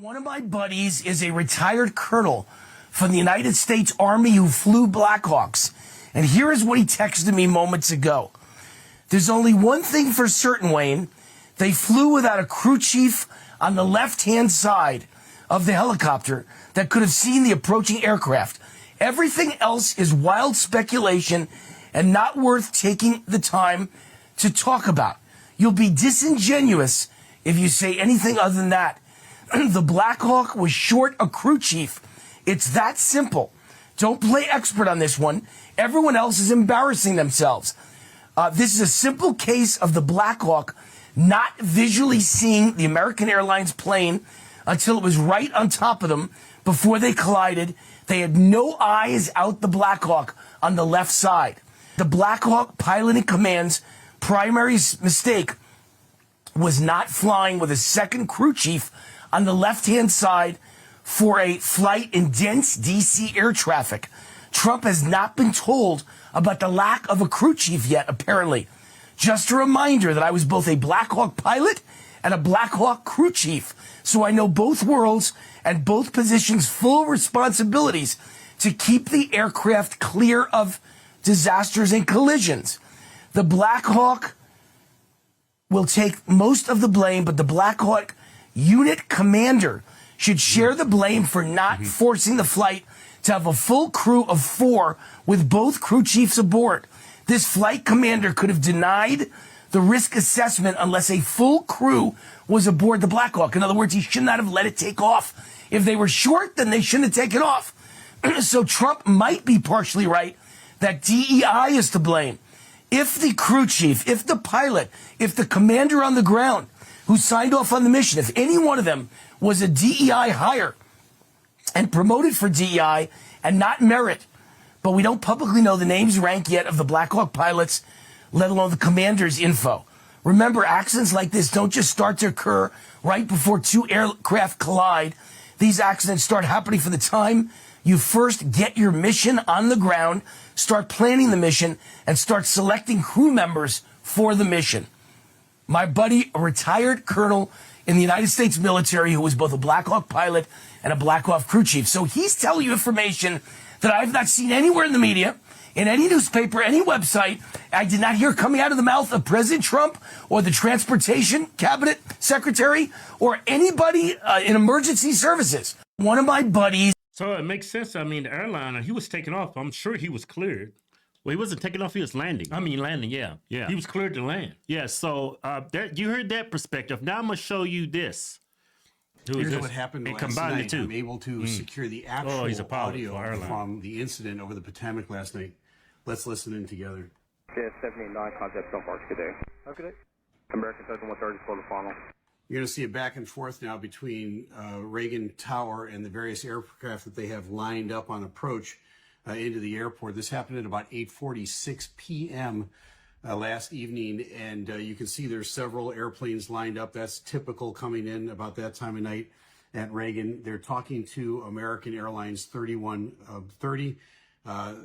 One of my buddies is a retired colonel from the United States Army who flew Blackhawks. And here is what he texted me moments ago. There's only one thing for certain, Wayne. They flew without a crew chief on the left-hand side of the helicopter that could have seen the approaching aircraft. Everything else is wild speculation and not worth taking the time to talk about. You'll be disingenuous if you say anything other than that. The Black Hawk was short a crew chief. It's that simple. Don't play expert on this one. Everyone else is embarrassing themselves. This is a simple case of the Black Hawk not visually seeing the American Airlines plane until it was right on top of them before they collided. They had no eyes out the Black Hawk on the left side. The Black Hawk pilot in command's primary mistake was not flying with a second crew chief on the left-hand side for a flight in dense D.C. air traffic. Trump has not been told about the lack of a crew chief yet, apparently. Just a reminder that I was both a Black Hawk pilot and a Black Hawk crew chief, so I know both worlds and both positions' full responsibilities to keep the aircraft clear of disasters and collisions. The Black Hawk will take most of the blame, but the Black Hawk unit commander should share the blame for not forcing the flight to have a full crew of 4 with both crew chiefs aboard. This flight commander could have denied the risk assessment unless a full crew was aboard the Black Hawk. In other words, he should not have let it take off. If they were short, then they shouldn't have taken off. So Trump might be partially right that DEI is to blame. If the crew chief, if the pilot, if the commander on the ground who signed off on the mission, if any one of them was a DEI hire and promoted for DEI and not merit, but we don't publicly know the names, rank yet of the Black Hawk pilots, let alone the commander's info. Remember, accidents like this don't just start to occur right before 2 aircraft collide. These accidents start happening from the time you first get your mission on the ground, start planning the mission, and start selecting crew members for the mission. My buddy, a retired colonel in the United States military who was both a Black Hawk pilot and a Black Hawk crew chief. So he's telling you information that I've not seen anywhere in the media, in any newspaper, any website. I did not hear coming out of the mouth of President Trump or the Transportation Cabinet Secretary or anybody in emergency services. One of my buddies. So it makes sense. I mean, the airliner, he was taking off. I'm sure he was cleared. Well, he wasn't taking off. He was landing. I mean, landing, yeah. Yeah. He was cleared to land. Yeah, so you heard that perspective. Now I'm going to show you this. Here's what happened last night. I'm able to secure the actual audio from the incident over the Potomac last night. Let's listen in together. Yeah, 789, contact Stone Park. Good day. Have a good day. American 3130 for the final. You're going to see a back and forth now between Reagan Tower and the various aircraft that they have lined up on approach into the airport. This happened at about 8:46 p.m. Last evening, and you can see there's several airplanes lined up. That's typical coming in about that time of night at Reagan. They're talking to American Airlines 3130,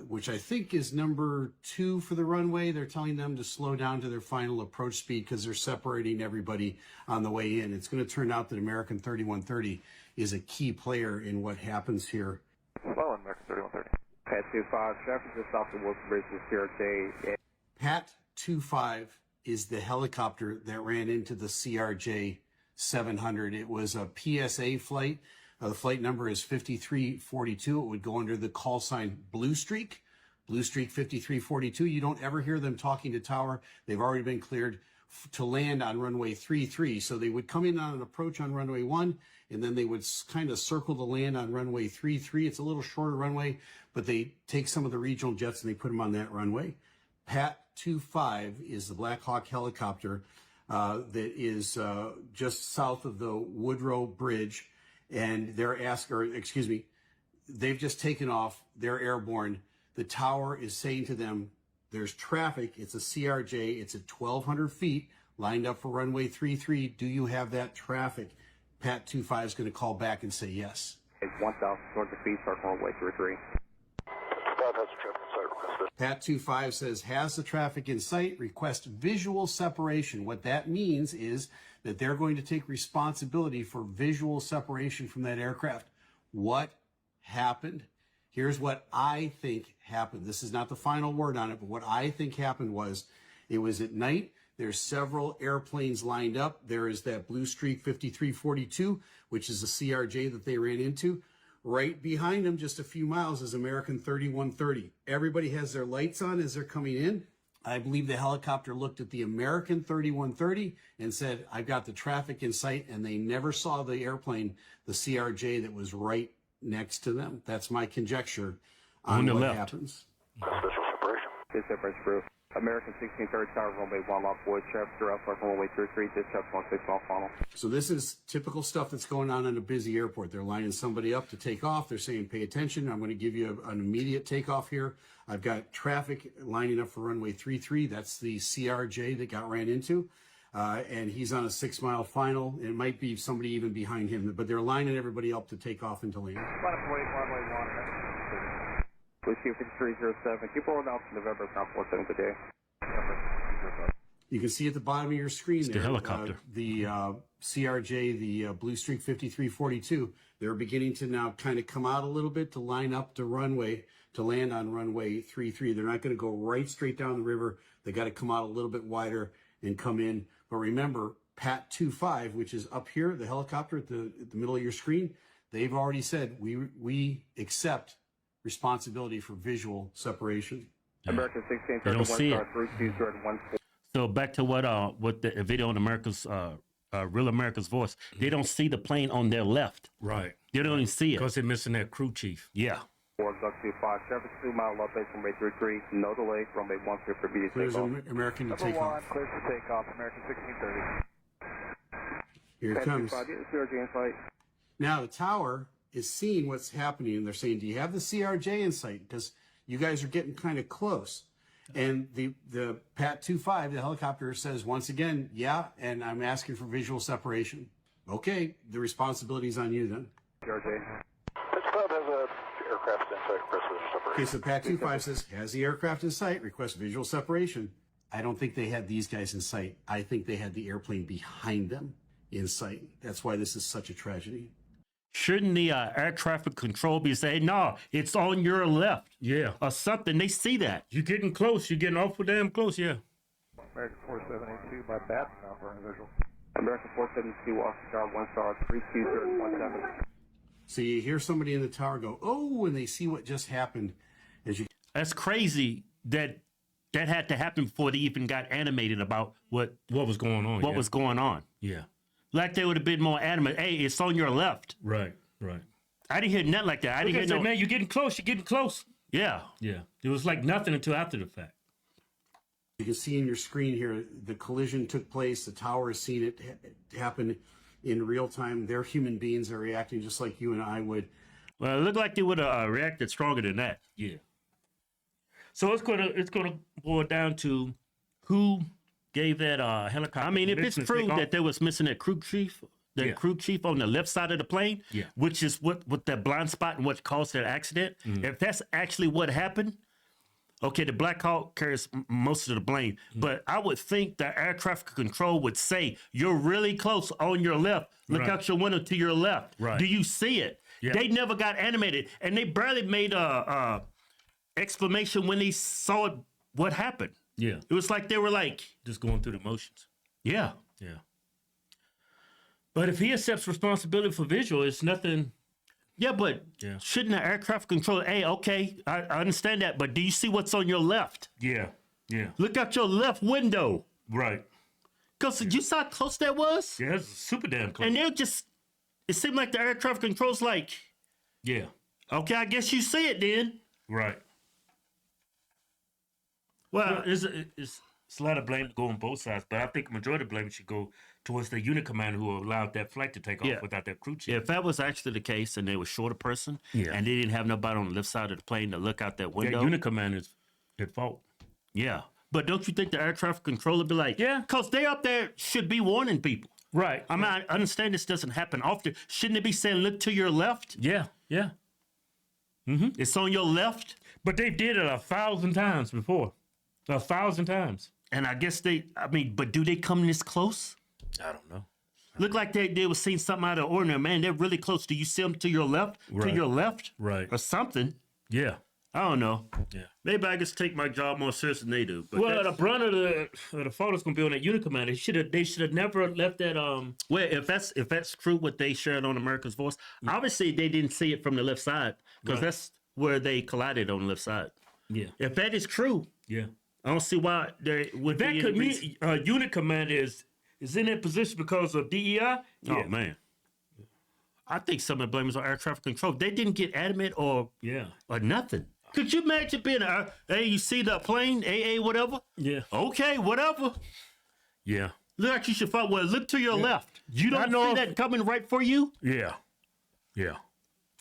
which I think is number 2 for the runway. They're telling them to slow down to their final approach speed because they're separating everybody on the way in. It's going to turn out that American 3130 is a key player in what happens here. Well, American 3130. Pat 25, traffic just off the Wilson Bridge to CRJ. Pat 25 is the helicopter that ran into the CRJ 700. It was a PSA flight. The flight number is 5342. It would go under the call sign Blue Streak 5342. You don't ever hear them talking to tower. They've already been cleared to land on runway 33. So they would come in on an approach on runway 1, and then they would kind of circle the land on runway 33. It's a little shorter runway, but they take some of the regional jets and they put them on that runway. Pat 25 is the Black Hawk helicopter that is just south of the Woodrow Bridge, and they've just taken off. They're airborne. The tower is saying to them, there's traffic. It's a CRJ. It's at 1,200 feet, lined up for runway 33. Do you have that traffic? Pat 25 is going to call back and say yes. It's 1,200 feet, start runway 33. That has a trip, sorry, request. Pat 25 says, has the traffic in sight, request visual separation. What that means is that they're going to take responsibility for visual separation from that aircraft. What happened? Here's what I think happened. This is not the final word on it, but what I think happened was it was at night. There's several airplanes lined up. There is that Blue Streak 5342, which is a CRJ that they ran into. Right behind them, just a few miles, is American 3130. Everybody has their lights on as they're coming in. I believe the helicopter looked at the American 3130 and said, I've got the traffic in sight, and they never saw the airplane, the CRJ that was right next to them. That's my conjecture on the what left. happens. Visual separation. Good separation, crew. American 1630 tower, runway 1 off board, traffic, direct flight, runway 33, dispatch 16 off final. So this is typical stuff that's going on in a busy airport. They're lining somebody up to take off. They're saying, pay attention. I'm going to give you an immediate takeoff here. I've got traffic lining up for runway 33. That's the CRJ that got ran into. And he's on a 6-mile final. It might be somebody even behind him, but they're lining everybody up to take off into land. Runway 1. Whiskey 5307. Keep rolling out to November, ground 47 today. You can see at the bottom of your screen there, the helicopter. The CRJ, the Blue Streak 5342. They're beginning to now kind of come out a little bit to line up the runway to land on runway 33. They're not going to go right straight down the river. They got to come out a little bit wider and come in. But remember, Pat 25, which is up here, the helicopter at the middle of your screen, they've already said we accept responsibility for visual separation. American 16 They don't see it. 3214. So back to what the video on America's Real America's Voice. They don't see the plane on their left. Right. They don't even see it. Because they're missing that crew chief. Yeah. Duck 25, traffic 2 mile left base runway 33, no delay, runway 10 for B to Clears take off. American to Number take 1, off. clear to take off, American 1630. Here it comes. 25, get the CRJ in sight. Now the tower is seeing what's happening, and they're saying, do you have the CRJ in sight? Because you guys are getting kind of close. And the Pat 25, the helicopter, says once again, yeah, and I'm asking for visual separation. Okay, the responsibility's on you then. CRJ. This club has a aircraft in sight, request visual separation. Okay, so Pat 25 says, has the aircraft in sight, request visual separation. I don't think they had these guys in sight. I think they had the airplane behind them in sight. That's why this is such a tragedy. Shouldn't the air traffic control be saying, no, it's on your left Yeah. or something? They see that. You're getting close. You're getting awful damn close, yeah. American 4782 by Batten now for an visual. American 472, Oscar Star 1 star, 32017. So you hear somebody in the tower go, oh, and they see what just happened. As you That's crazy that had to happen before they even got animated about what What was going on? was going on. Yeah. Like they would have been more animate. Hey, it's on your left. Right. Right. I didn't hear nothing like that. I didn't hear no. Man, you're getting close. You're getting close. Yeah. Yeah. It was like nothing until after the fact. You can see in your screen here, the collision took place. The tower has seen it happen in real time. They're human beings. They're reacting just like you and I would. Well, it looked like they would have reacted stronger than that. Yeah. So it's gonna boil down to who gave that helicopter. I mean, if it's permission to true take off. that there was missing a crew chief, Yeah. crew chief on the left side of the plane, Yeah. which is what that blind spot and what caused that accident. If that's actually what happened, okay, the Black Hawk carries most of the blame. But I would think that air traffic control would say, you're really close on your left. Look Right. out your window to your left. Right. Do you see it? Yeah. They never got animated, and they barely made a exclamation when they saw it, what happened. Yeah. It was like they were like, Just going through the motions. yeah. Yeah. But if he accepts responsibility for visual, it's nothing. Yeah, but Yeah. shouldn't the air traffic control, hey, okay, I understand that, but do you see what's on your left? Yeah. Yeah. Look out your left window. Right. Because you saw how close that was? Yeah, it's super damn close. And they're just, it seemed like the air traffic control's like, Yeah. okay, I guess you see it then. Right. Well, It's a lot of blame to go on both sides, but I think the majority of blame should go towards the unit commander who allowed that flight to take off Yeah. without that crew chief. if that was actually the case and they were short a person Yeah. and they didn't have nobody on the left side of the plane to look out that That window. unit commander's at fault. Yeah. But don't you think the air traffic controller be like, Yeah. because they up there should be warning people. Right. I mean, I understand this doesn't happen often. Shouldn't they be saying, look to your left? Yeah. Yeah. It's on your left. But they did it 1,000 times before. 1,000 times. And I guess but do they come this close? I don't know. Look like they were seeing something out of the ordinary, man. They're really close. Do you see them to your left? To Right. your left? Right. Or something? Yeah. I don't know. Yeah. Maybe I just take my job more serious than they do. But Well, the brunt of the photo's gonna be on that unit command. They should have never left that. well, if that's true, what they shared on America's Voice, obviously they didn't see it from the left side because Right. that's where they collided on the left side. Yeah. If that is true, Yeah. I don't see why there would That be could any reason. mean unit commander is in that position because of DEI. Oh man, I think some of the blame is on air traffic control. They didn't get adamant or nothing. Could you imagine being hey, you see the plane, AA, whatever? Yeah. Okay, whatever. Yeah. Look like you should follow. Well, look to your left. You I don't know see if- that coming right for you? Yeah. Yeah.